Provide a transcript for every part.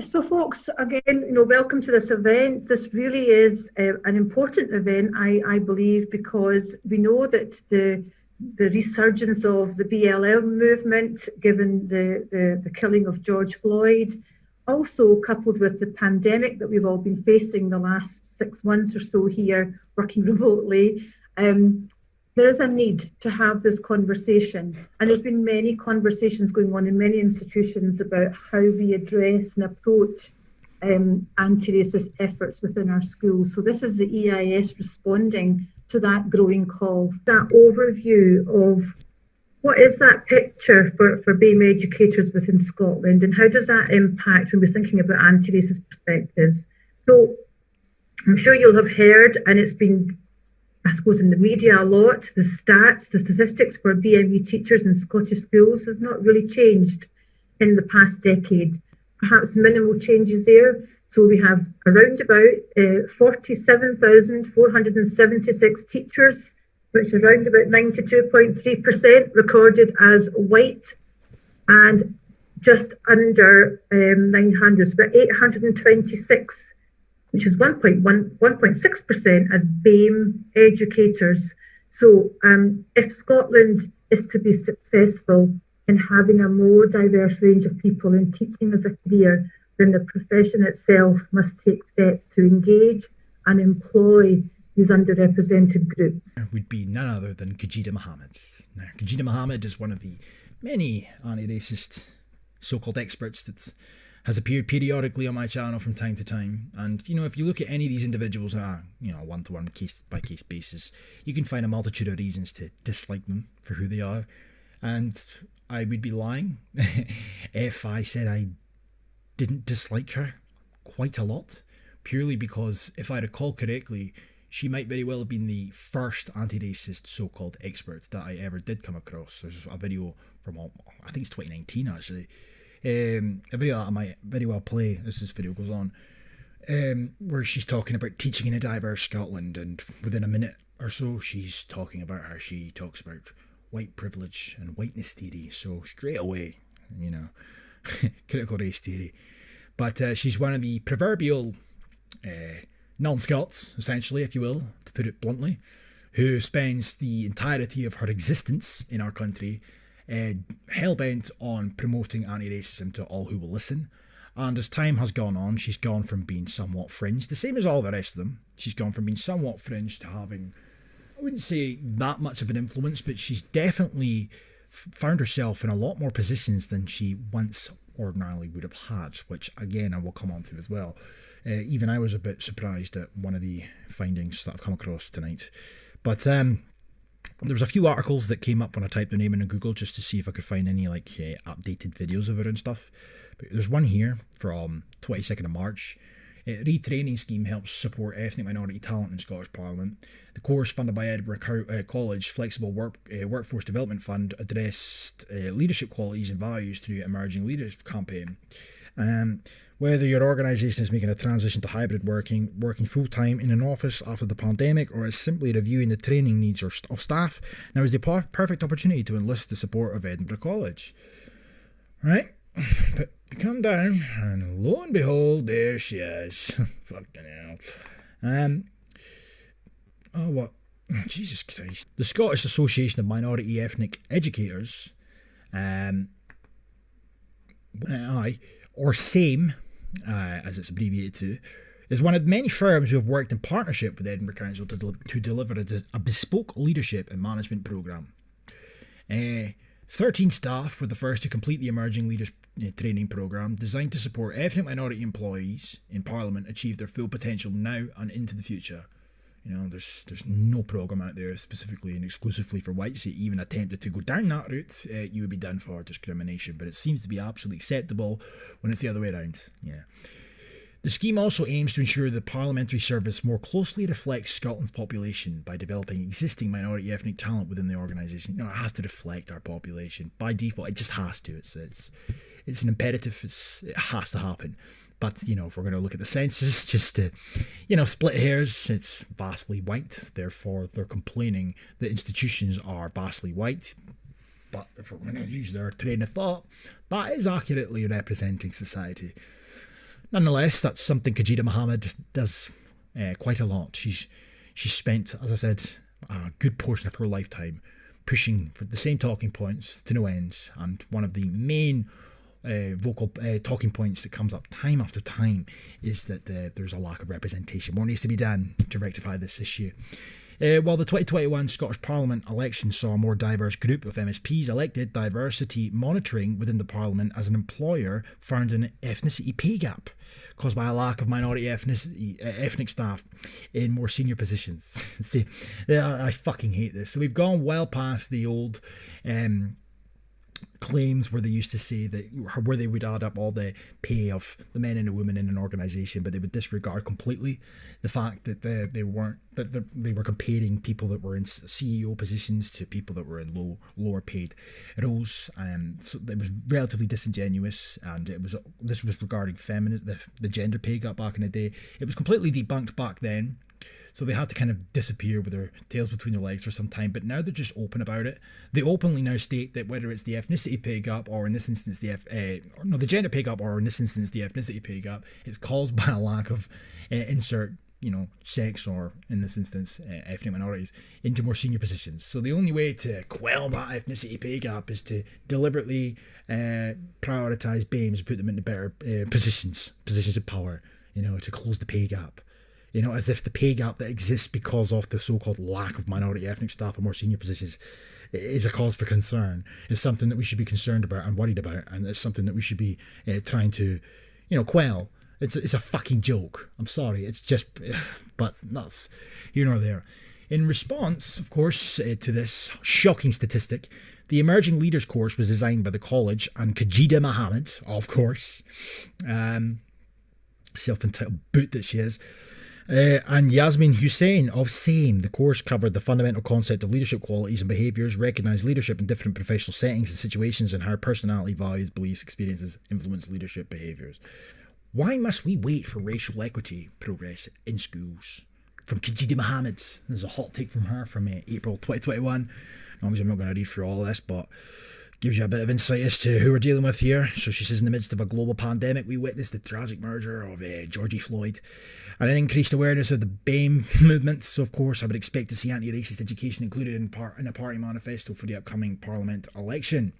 So folks, again, welcome to this event. This really is an important event, I believe, because we know that the resurgence of the BLM movement, given the killing of George Floyd, also coupled with the pandemic that we've all been facing the last 6 months or so here, working remotely, there is a need to have this conversation. And there's been many conversations going on in many institutions about how we address and approach anti-racist efforts within our schools. So this is the EIS responding to that growing call, that overview of what is that picture for BAME educators within Scotland, and how does that impact when we're thinking about anti-racist perspectives. So I'm sure you'll have heard, and it's been, I suppose, in the media a lot, the statistics for BME teachers in Scottish schools has not really changed in the past decade. Perhaps minimal changes there. So we have around about 47,476 teachers, which is around about 92.3% recorded as white, and just under 900, so about 826, which is 1.6% as BAME educators. So if Scotland is to be successful in having a more diverse range of people in teaching as a career, then the profession itself must take steps to engage and employ these underrepresented groups. Would be none other than Khadija Mohammed. Now, Khadija Mohammed is one of the many anti-racist so-called experts that has appeared periodically on my channel from time to time. And, if you look at any of these individuals on a, one-to-one, case-by-case basis, you can find a multitude of reasons to dislike them for who they are. And I would be lying if I said I didn't dislike her quite a lot, purely because, if I recall correctly, she might very well have been the first anti-racist so-called expert that I ever did come across. There's a video from, I think it's 2019 actually, a video that I might very well play as this video goes on, where she's talking about teaching in a diverse Scotland, and within a minute or so she's talking about how she talks about white privilege and whiteness theory. So straight away, critical race theory. But she's one of the proverbial non-Scots, essentially, if you will, to put it bluntly, who spends the entirety of her existence in our country hell-bent on promoting anti-racism to all who will listen. And as time has gone on, she's gone from being somewhat fringe, the same as all the rest of them. She's gone from being somewhat fringe to having, I wouldn't say that much of an influence, but she's definitely found herself in a lot more positions than she once ordinarily would have had, which again I will come on to as well. Even I was a bit surprised at one of the findings that I've come across tonight. But there was a few articles that came up when I typed the name in Google just to see if I could find any updated videos of her and stuff. But there's one here from 22nd of March. Retraining scheme helps support ethnic minority talent in Scottish Parliament. The course, funded by Edinburgh College Flexible Workforce Development Fund, addressed leadership qualities and values through Emerging Leaders campaign. Whether your organisation is making a transition to hybrid working full-time in an office after the pandemic, or is simply reviewing the training needs of staff, now is the perfect opportunity to enlist the support of Edinburgh College. Right? But come down, and lo and behold, there she is. Fucking hell. Oh, what? Oh, Jesus Christ. The Scottish Association of Minority Ethnic Educators, or SAME, as it's abbreviated to, is one of many firms who have worked in partnership with Edinburgh Council to deliver a bespoke leadership and management programme. 13 staff were the first to complete the Emerging Leaders training programme, designed to support ethnic minority employees in Parliament achieve their full potential now and into the future. There's no programme out there specifically and exclusively for whites. If you even attempted to go down that route, you would be done for discrimination. But it seems to be absolutely acceptable when it's the other way around. Yeah. The scheme also aims to ensure the parliamentary service more closely reflects Scotland's population by developing existing minority ethnic talent within the organisation. It has to reflect our population by default. It just has to. It's an imperative. It has to happen. But, if we're going to look at the census, just to, split hairs, it's vastly white. Therefore, they're complaining that institutions are vastly white. But if we're going to use their train of thought, that is accurately representing society. Nonetheless, that's something Khadija Mohammed does quite a lot. She's spent, as I said, a good portion of her lifetime pushing for the same talking points to no end. And one of the main vocal talking points that comes up time after time is that there's a lack of representation. More needs to be done to rectify this issue. While the 2021 Scottish Parliament election saw a more diverse group of MSPs elected, diversity monitoring within the Parliament as an employer found an ethnicity pay gap caused by a lack of minority ethnic staff in more senior positions. See, I fucking hate this. So we've gone well past the old claims where they used to say that, where they would add up all the pay of the men and the women in an organisation, but they would disregard completely the fact that they were comparing people that were in CEO positions to people that were in lower paid roles. So it was relatively disingenuous, and this was regarding the gender pay gap back in the day. It was completely debunked back then. So they had to kind of disappear with their tails between their legs for some time, but now they're just open about it. They openly now state that whether it's the ethnicity pay gap, or in this instance the gender pay gap, or in this instance the ethnicity pay gap, it's caused by a lack of insert, sex, or in this instance ethnic minorities into more senior positions. So the only way to quell that ethnicity pay gap is to deliberately prioritise BAMEs and put them into better positions of power, to close the pay gap. As if the pay gap that exists because of the so-called lack of minority ethnic staff in more senior positions is a cause for concern. It's something that we should be concerned about and worried about, and it's something that we should be trying to, quell. It's a fucking joke. I'm sorry. It's just, but that's here nor there. In response, of course, to this shocking statistic, the Emerging Leaders course was designed by the college and Khadija Mohammed, of course, self-entitled boot that she is, and Yasmin Hussein of SAME. The course covered the fundamental concept of leadership qualities and behaviours, recognised leadership in different professional settings and situations, and how personality, values, beliefs, experiences influence leadership behaviours. Why must we wait for racial equity progress in schools? From Khadija Mohammed. There's a hot take from her from April 2021. Obviously, I'm not going to read through all of this, but gives you a bit of insight as to who we're dealing with here. So she says, in the midst of a global pandemic, we witnessed the tragic murder of Georgie Floyd and an increased awareness of the BAME movement. So, of course, I would expect to see anti-racist education included in a party manifesto for the upcoming Parliament election.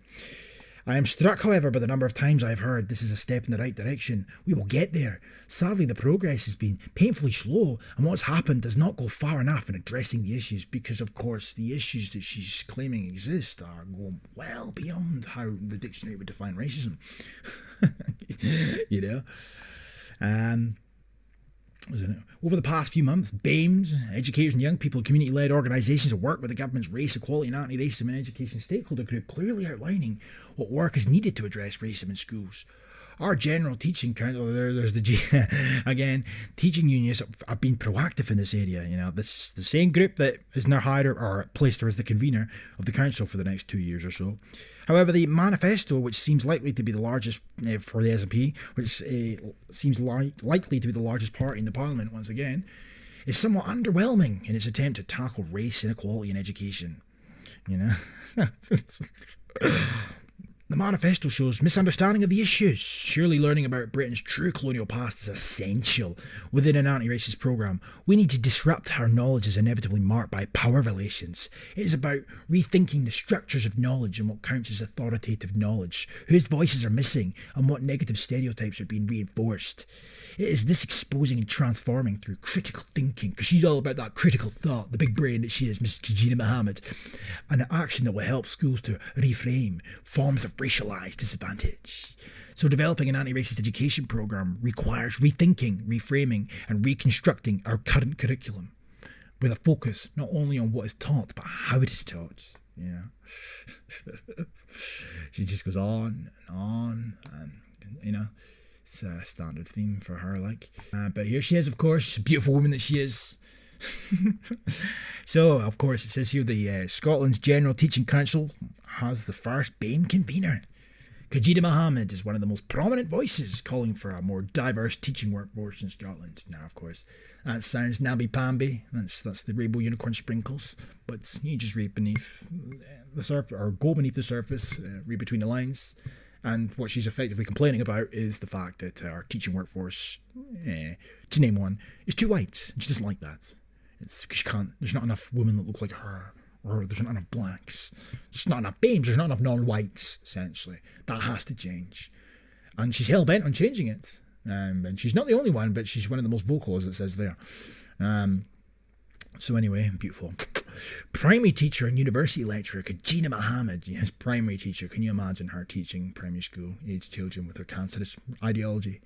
I am struck, however, by the number of times I've heard this is a step in the right direction. We will get there. Sadly, the progress has been painfully slow, and what's happened does not go far enough in addressing the issues, because, of course, the issues that she's claiming exist are going well beyond how the dictionary would define racism. Over the past few months, BAMEs, educators and young people, community-led organisations have worked with the government's race equality and anti-racism and education stakeholder group, clearly outlining what work is needed to address racism in schools. Our General Teaching Council, there's the teaching unions have been proactive in this area. This the same group that is now hired or placed her as the convener of the council for the next 2 years or so. However, the manifesto, which seems likely to be the largest for the SNP, which seems likely to be the largest party in the Parliament once again, is somewhat underwhelming in its attempt to tackle race inequality in education. The manifesto shows misunderstanding of the issues. Surely learning about Britain's true colonial past is essential within an anti-racist programme. We need to disrupt how knowledge is inevitably marked by power relations. It is about rethinking the structures of knowledge and what counts as authoritative knowledge, whose voices are missing, and what negative stereotypes are being reinforced. It is this exposing and transforming through critical thinking, because she's all about that critical thought, the big brain that she is, Ms. Khadija Mohammed, and action that will help schools to reframe forms of racialised disadvantage. So developing an anti-racist education programme requires rethinking, reframing and reconstructing our current curriculum with a focus not only on what is taught but how it is taught. She just goes on and on, and it's a standard theme for her, but here she is, of course, beautiful woman that she is. So, of course, it says here the Scotland's General Teaching Council has the first BAME convener. Khadija Mohammed is one of the most prominent voices calling for a more diverse teaching workforce in Scotland. Now, of course, that sounds namby-pamby. That's the rainbow unicorn sprinkles. But you just read beneath the surface, or go beneath the surface, read between the lines, And what she's effectively complaining about is the fact that our teaching workforce, to name one, is too white. She doesn't like that. It's because there's not enough women that look like her, or there's not enough blacks. There's not enough BAMEs, there's not enough non-whites, essentially. That has to change. And she's hell-bent on changing it. And she's not the only one, but she's one of the most vocal, as it says there. So anyway, beautiful. Primary teacher and university lecturer Khadija Mohammed. Yes, primary teacher. Can you imagine her teaching primary school age children with her cancerous ideology?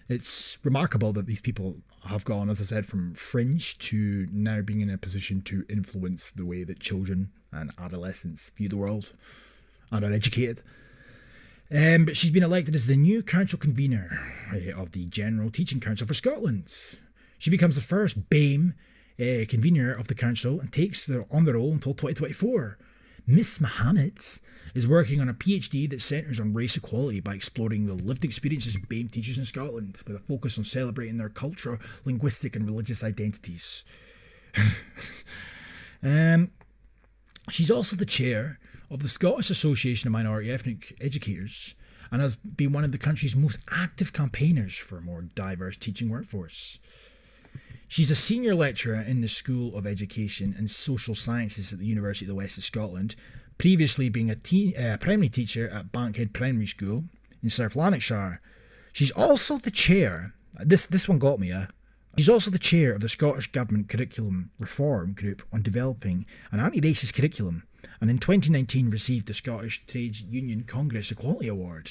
It's remarkable that these people have gone, as I said, from fringe to now being in a position to influence the way that children and adolescents view the world and are educated. But she's been elected as the new council convener of the General Teaching Council for Scotland. She becomes the first BAME convener of the council and takes on the role until 2024. Miss Mohammed is working on a PhD that centres on race equality by exploring the lived experiences of BAME teachers in Scotland, with a focus on celebrating their cultural, linguistic and religious identities. She's also the chair of the Scottish Association of Minority Ethnic Educators and has been one of the country's most active campaigners for a more diverse teaching workforce. She's a senior lecturer in the School of Education and Social Sciences at the University of the West of Scotland, previously being a primary teacher at Bankhead Primary School in South Lanarkshire. She's also the chair, this one got me, she's also the chair of the Scottish Government Curriculum Reform Group on developing an anti-racist curriculum, and in 2019 received the Scottish Trades Union Congress Equality Award.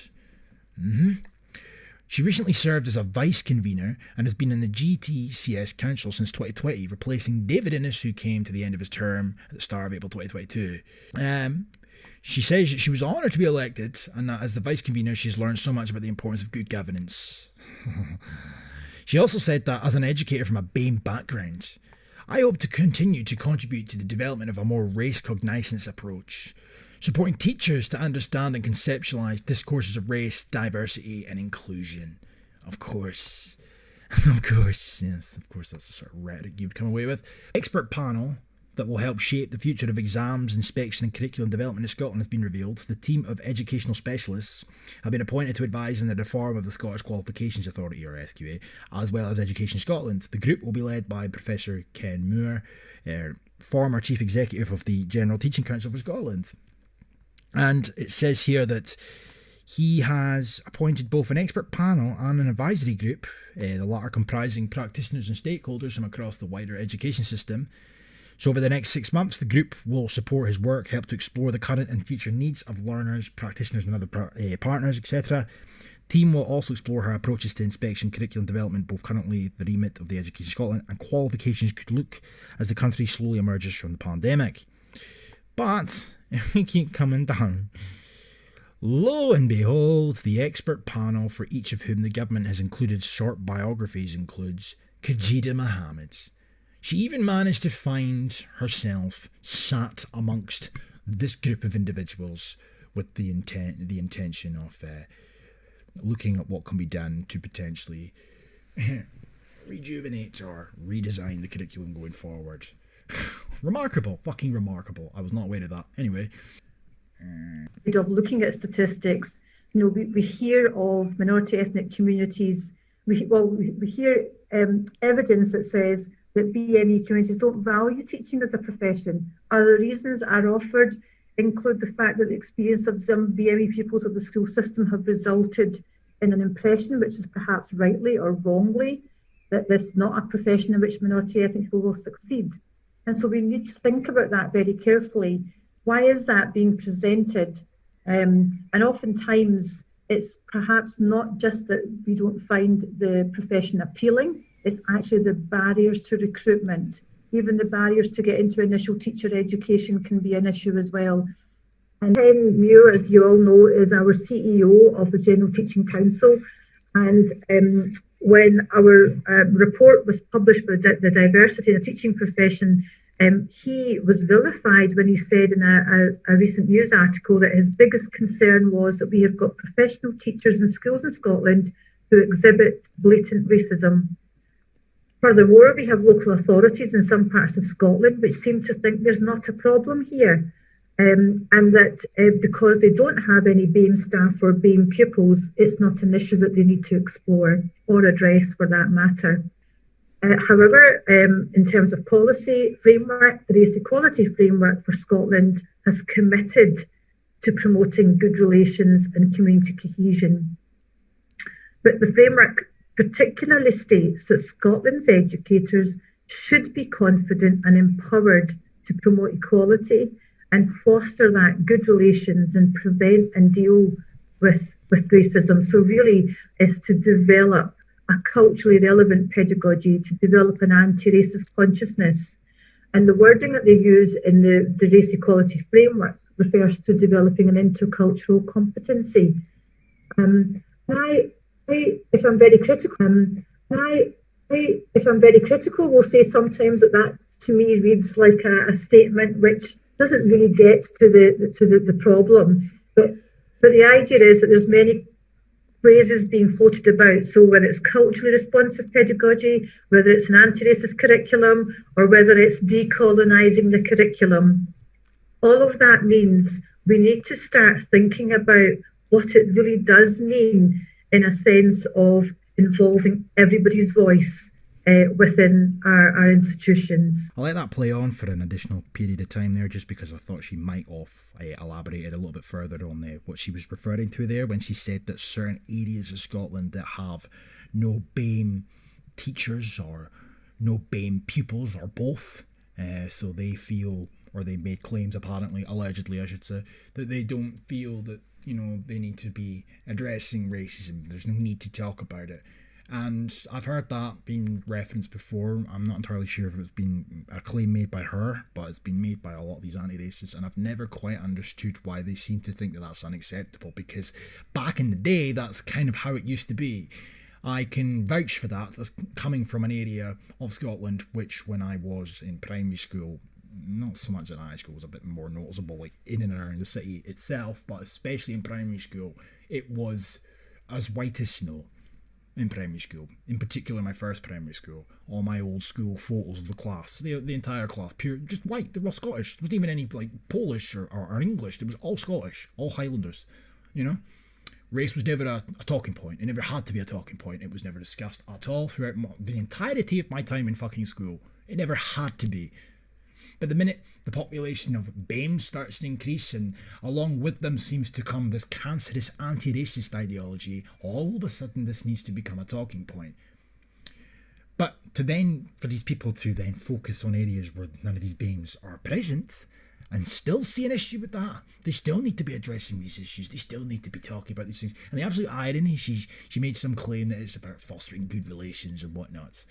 She recently served as a vice convener and has been in the GTCS Council since 2020, replacing David Innes, who came to the end of his term at the start of April 2022. She says that she was honoured to be elected and that as the vice convener she's learned so much about the importance of good governance. She also said that as an educator from a BAME background, I hope to continue to contribute to the development of a more race cognizance approach, supporting teachers to understand and conceptualise discourses of race, diversity and inclusion. Of course. Of course, yes, of course that's the sort of rhetoric you would come away with. Expert panel that will help shape the future of exams, inspection and curriculum development in Scotland has been revealed. The team of educational specialists have been appointed to advise on the reform of the Scottish Qualifications Authority, or SQA, as well as Education Scotland. The group will be led by Professor Ken Moore, former Chief Executive of the General Teaching Council for Scotland. And it says here that he has appointed both an expert panel and an advisory group, the latter comprising practitioners and stakeholders from across the wider education system. So over the next 6 months, the group will support his work, help to explore the current and future needs of learners, practitioners and other partners, etc. The team will also explore how approaches to inspection, curriculum development, both currently the remit of the Education Scotland, and qualifications could look as the country slowly emerges from the pandemic. But if we keep coming down, lo and behold, the expert panel for each of whom the government has included short biographies includes Khadija Mohammed. She even managed to find herself sat amongst this group of individuals with the intention of looking at what can be done to potentially rejuvenate or redesign the curriculum going forward. Remarkable, fucking remarkable. I was not aware of that. Anyway. Of looking at statistics, we hear of minority ethnic communities. We hear evidence that says that BME communities don't value teaching as a profession. Other reasons are offered include the fact that the experience of some BME pupils of the school system have resulted in an impression, which is perhaps rightly or wrongly, that this is not a profession in which minority ethnic people will succeed. And so we need to think about that very carefully. Why is that being presented? And oftentimes it's perhaps not just that we don't find the profession appealing, it's actually the barriers to recruitment. Even the barriers to get into initial teacher education can be an issue as well. And Ken Muir, as you all know, is our CEO of the General Teaching Council. And when our report was published by the diversity in the teaching profession, he was vilified when he said in a recent news article that his biggest concern was that we have got professional teachers in schools in Scotland who exhibit blatant racism. Furthermore, we have local authorities in some parts of Scotland which seem to think there's not a problem here. and that because they don't have any BAME staff or BAME pupils, it's not an issue that they need to explore or address for that matter. However, in terms of policy framework, the Race Equality Framework for Scotland has committed to promoting good relations and community cohesion. But the framework particularly states that Scotland's educators should be confident and empowered to promote equality and foster that good relations and prevent and deal with racism. So really is to develop a culturally relevant pedagogy, to develop an anti-racist consciousness. And the wording that they use in the Race Equality Framework refers to developing an intercultural competency. If I'm very critical, will say sometimes that to me reads like a statement which doesn't really get to the problem. But the idea is that there's many phrases being floated about. So whether it's culturally responsive pedagogy, whether it's an anti-racist curriculum, or whether it's decolonising the curriculum, all of that means we need to start thinking about what it really does mean in a sense of involving everybody's voice within our institutions. I'll let that play on for an additional period of time there, just because I thought she might have elaborated a little bit further on what she was referring to there when she said that certain areas of Scotland that have no BAME teachers or no BAME pupils or both, so they feel, or they made claims apparently, allegedly I should say, that they don't feel that, you know, they need to be addressing racism. There's no need to talk about it. And I've heard that being referenced before. I'm not entirely sure if it's been a claim made by her, but it's been made by a lot of these anti-racists, and I've never quite understood why they seem to think that that's unacceptable, because back in the day, that's kind of how it used to be. I can vouch for that. That's coming from an area of Scotland which, when I was in primary school, not so much in high school, was a bit more noticeable, like in and around the city itself, but especially in primary school, it was as white as snow. In primary school, in particular my first primary school, all my old school photos of the class, the entire class, pure, just white, they were all Scottish. There wasn't even any like Polish or English, it was all Scottish, all Highlanders, you know. Race was never a talking point, it never had to be a talking point, it was never discussed at all throughout the entirety of my time in fucking school. It never had to be. But the minute the population of BAME starts to increase, and along with them seems to come this cancerous anti-racist ideology, all of a sudden this needs to become a talking point. But for these people to then focus on areas where none of these BAMEs are present, and still see an issue with that, they still need to be addressing these issues, they still need to be talking about these things. And the absolute irony, she made some claim that it's about fostering good relations and whatnot,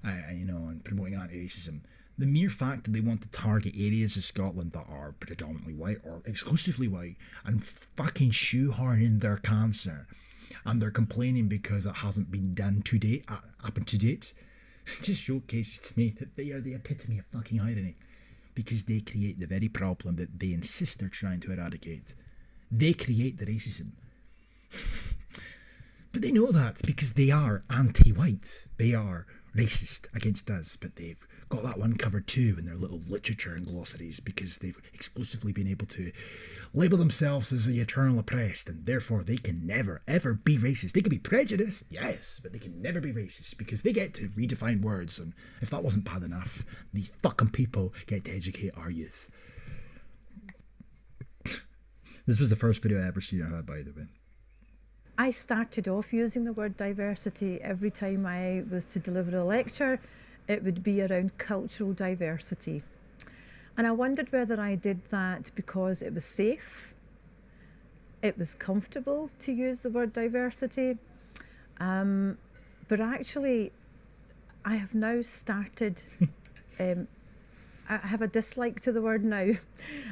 and promoting anti-racism. The mere fact that they want to target areas of Scotland that are predominantly white or exclusively white and fucking shoehorn in their cancer, and they're complaining because it hasn't been done to date, up to date, just showcases to me that they are the epitome of fucking irony, because they create the very problem that they insist they're trying to eradicate. They create the racism. But they know that because they are anti-white. They are racist against us, but they've got that one covered too in their little literature and glossaries, because they've exclusively been able to label themselves as the eternal oppressed, and therefore they can never ever be racist. They can be prejudiced, yes, but they can never be racist because they get to redefine words, and if that wasn't bad enough, these fucking people get to educate our youth. This was the first video I ever seen I had, by the way. I started off using the word diversity. Every time I was to deliver a lecture, it would be around cultural diversity. And I wondered whether I did that because it was safe, it was comfortable to use the word diversity, but actually I have now started, I have a dislike to the word now,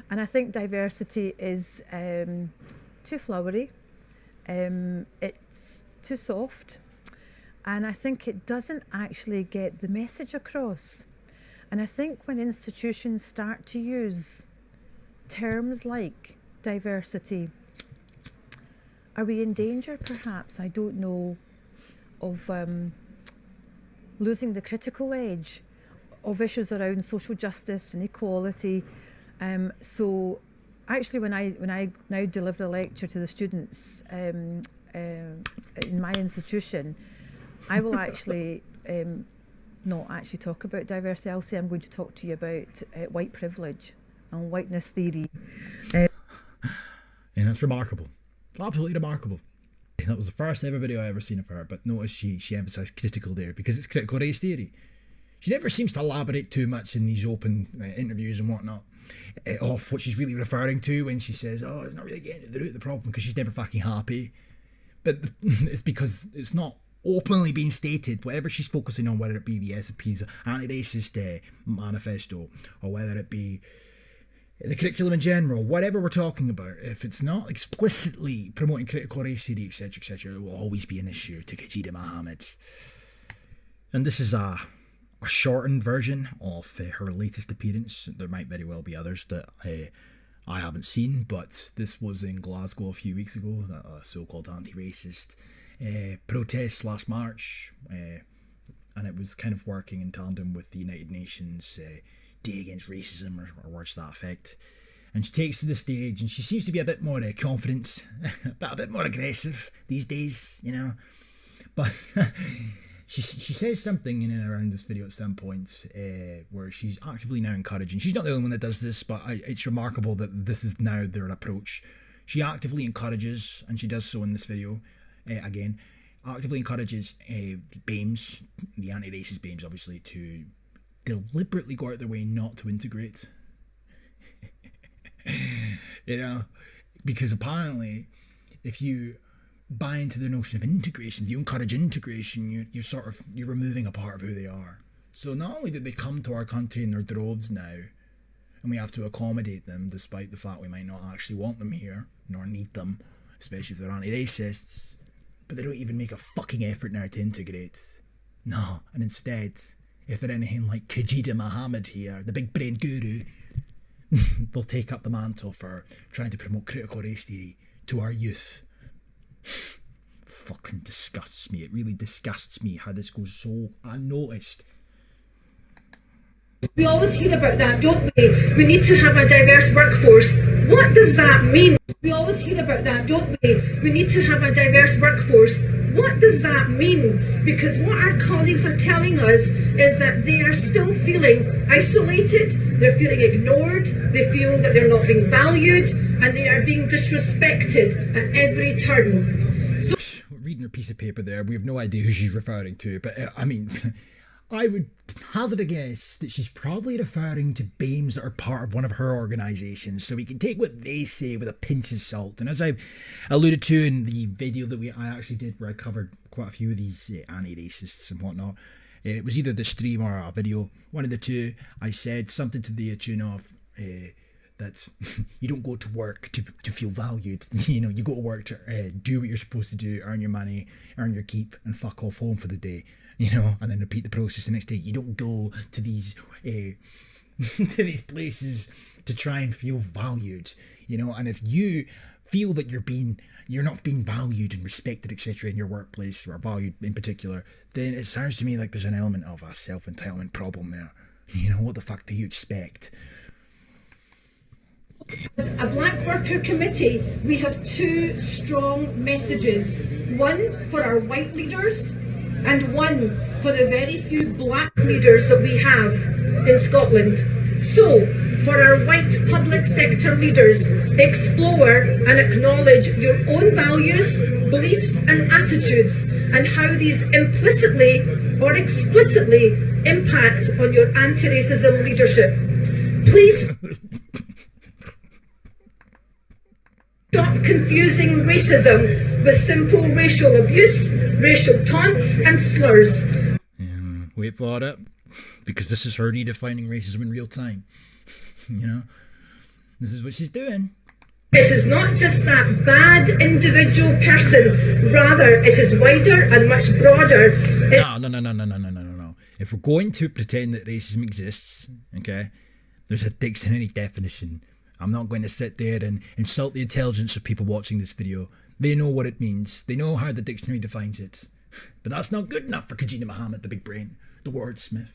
and I think diversity is too flowery. It's too soft, and I think it doesn't actually get the message across. And I think when institutions start to use terms like diversity, are we in danger perhaps, I don't know, of losing the critical edge of issues around social justice and equality? So actually, when I now deliver a lecture to the students in my institution, I will actually not actually talk about diversity. I'll say I'm going to talk to you about white privilege and whiteness theory. And that's remarkable. Absolutely remarkable. That was the first ever video I ever seen of her, but notice she emphasised critical there because it's critical race theory. She never seems to elaborate too much in these open interviews and whatnot off what she's really referring to when she says, oh, it's not really getting to the root of the problem, because she's never fucking happy. But it's because it's not openly being stated. Whatever she's focusing on, whether it be the SNP's anti-racist manifesto, or whether it be the curriculum in general, whatever we're talking about, if it's not explicitly promoting critical race theory, etc., it will always be an issue to Khadija Mohammed. And this is a shortened version of her latest appearance. There might very well be others that I haven't seen, but this was in Glasgow a few weeks ago, a so-called anti-racist protest last March, and it was kind of working in tandem with the United Nations Day Against Racism, or words to that effect. And she takes to the stage and she seems to be a bit more confident, but a bit more aggressive these days, you know. But she says something in and around this video at some point where she's actively now encouraging. She's not the only one that does this, but it's remarkable that this is now their approach. She actively encourages, and she does so in this video, again, actively encourages the BAMEs, the anti-racist BAMEs obviously, to deliberately go out their way not to integrate. You know, because apparently if you buy into the notion of integration, if you encourage integration, you're removing a part of who they are. So not only did they come to our country in their droves now, and we have to accommodate them despite the fact we might not actually want them here, nor need them, especially if they're anti-racists, but they don't even make a fucking effort now to integrate. No, and instead, if they're anything like Khadija Mohammed here, the big brain guru, they'll take up the mantle for trying to promote critical race theory to our youth. Fucking disgusts me. It really disgusts me how this goes so unnoticed. We always hear about that, don't we? We need to have a diverse workforce. What does that mean? We always hear about that, don't we? We need to have a diverse workforce. What does that mean? Because what our colleagues are telling us is that they are still feeling isolated, they're feeling ignored, they feel that they're not being valued, and they are being disrespected at every turn. So, reading her piece of paper there, we have no idea who she's referring to, but I mean, I would hazard a guess that she's probably referring to BAMEs that are part of one of her organisations, so we can take what they say with a pinch of salt. And as I alluded to in the video that I actually did, where I covered quite a few of these anti-racists and whatnot, it was either the stream or a video, one of the two. I said something to the tune of that you don't go to work to feel valued. You know, you go to work to do what you're supposed to do, earn your money, earn your keep, and fuck off home for the day. You know, and then repeat the process the next day. You don't go to these to these places to try and feel valued. You know, and if you feel that you're not being valued and respected, etc., in your workplace, or valued in particular, then it sounds to me like there's an element of a self-entitlement problem there. You know, what the fuck do you expect? a Black Worker Committee, we have two strong messages. One for our white leaders and one for the very few black leaders that we have in Scotland. So, for our white public sector leaders, explore and acknowledge your own values, beliefs and attitudes, and how these implicitly or explicitly impact on your anti-racism leadership. Please stop confusing racism with simple racial abuse, racial taunts and slurs. Wait for it, because this is her redefining racism in real time. You know, this is what she's doing. It is not just that bad individual person, rather it is wider and much broader. No. If we're going to pretend that racism exists, okay, there's a dictionary definition. I'm not going to sit there and insult the intelligence of people watching this video. They know what it means. They know how the dictionary defines it. But that's not good enough for Khadija Mohammed, the big brain, the wordsmith.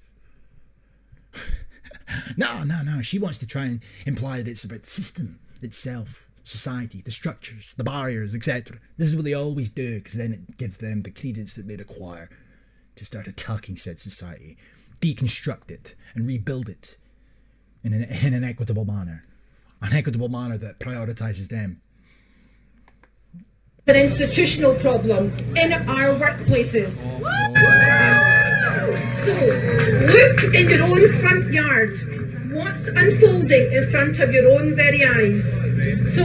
No. She wants to try and imply that it's about the system. itself, society, the structures, the barriers, etc. This is what they always do, because then it gives them the credence that they require to start attacking said society, deconstruct it, and rebuild it in an equitable manner. An equitable manner that prioritises them. An institutional problem in our workplaces. So, look in your own front yard. What's unfolding in front of your own very eyes? So,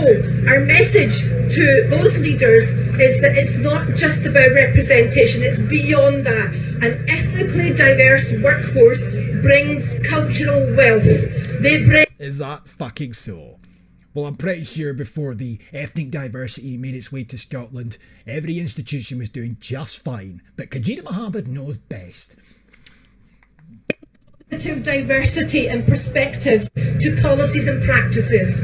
our message to those leaders is that it's not just about representation, it's beyond that. An ethnically diverse workforce brings cultural wealth. They bring... Is that fucking so? Well, I'm pretty sure before the ethnic diversity made its way to Scotland, every institution was doing just fine. But Khadija Mohammed knows best. Diversity and perspectives to policies and practices.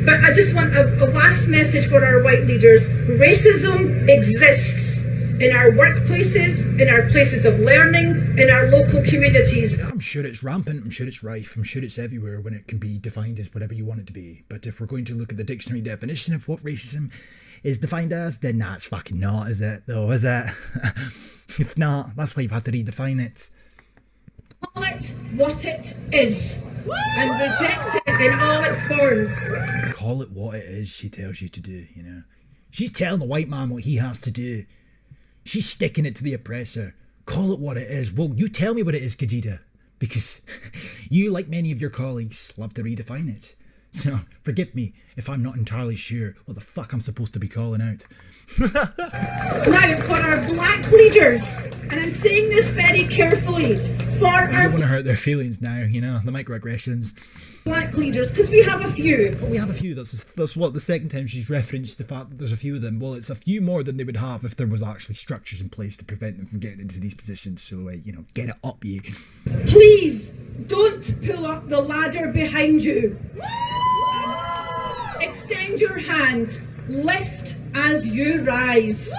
But I just want a last message for our white leaders. Racism exists in our workplaces, in our places of learning, in our local communities. I'm sure it's rampant, I'm sure it's rife, I'm sure it's everywhere when it can be defined as whatever you want it to be. But if we're going to look at the dictionary definition of what racism is defined as, then it's fucking not, is it? Though, is it? It's not. That's why you've had to redefine it. Call it what it is and reject it in all its forms. Call it what it is, she tells you to do, you know. She's telling the white man what he has to do. She's sticking it to the oppressor. Call it what it is. Well, you tell me what it is, Khadija, because you, like many of your colleagues, love to redefine it. So forgive me if I'm not entirely sure what the fuck I'm supposed to be calling out. Now, for our black leaders, and I'm saying this very carefully, for I our don't want to hurt their feelings now, you know, the microaggressions. black leaders, because we have a few. But we have a few. That's what the second time she's referenced the fact that there's a few of them. Well, it's a few more than they would have if there was actually structures in place to prevent them from getting into these positions. So, you know, get it up, you. Please don't pull up the ladder behind you. Extend your hand. Lift as you rise.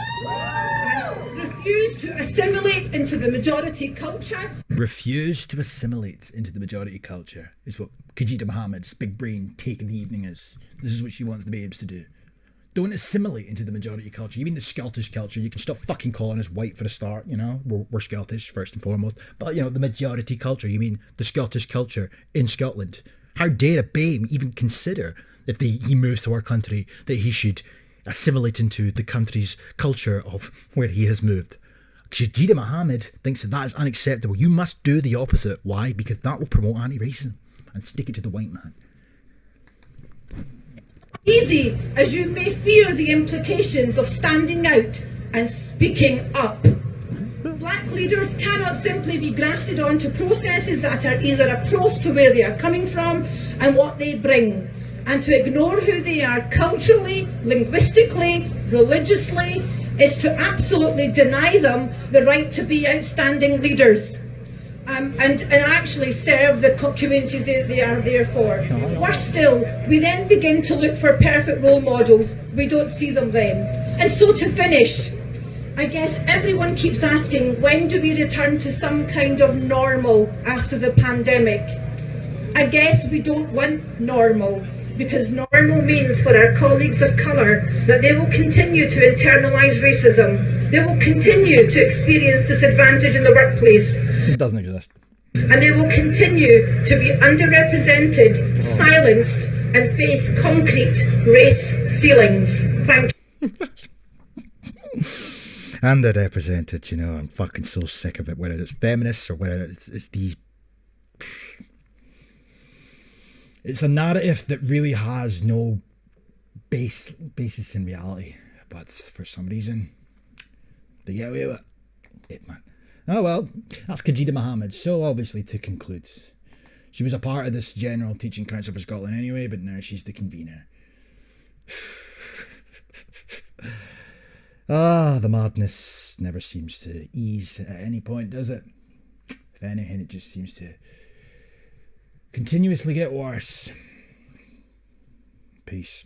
Refuse to assimilate into the majority culture. Refuse to assimilate into the majority culture is what Khadija Mohammed's big brain take in the evening is. This is what she wants the babes to do. Don't assimilate into the majority culture. You mean the Scottish culture? You can stop fucking calling us white for a start, you know? We're Scottish, first and foremost. But, you know, the majority culture. You mean the Scottish culture in Scotland. How dare a babe even consider, if he moves to our country, that he should assimilate into the country's culture of where he has moved. Khadija Mohammed thinks that is unacceptable. You must do the opposite. Why? Because that will promote anti-racism and stick it to the white man. Easy as you may fear the implications of standing out and speaking up. Black leaders cannot simply be grafted onto processes that are either approach to where they are coming from and what they bring, and to ignore who they are culturally, linguistically, religiously, is to absolutely deny them the right to be outstanding leaders and actually serve the communities they are there for. Worse still, we then begin to look for perfect role models. We don't see them then. And so to finish, I guess everyone keeps asking, when do we return to some kind of normal after the pandemic? I guess we don't want normal, because normal means for our colleagues of colour that they will continue to internalise racism. They will continue to experience disadvantage in the workplace. It doesn't exist. And they will continue to be underrepresented, silenced, and face concrete race ceilings. Thank you. Underrepresented, you know, I'm fucking so sick of it, whether it's feminists or whether it's these... It's a narrative that really has no basis in reality, but for some reason, they get away with it, man. Oh well, that's Khadija Mohammed. So obviously, to conclude, she was a part of this General Teaching Council for Scotland anyway, but now she's the convener. The madness never seems to ease at any point, does it? If anything, it just seems to continuously get worse. Peace.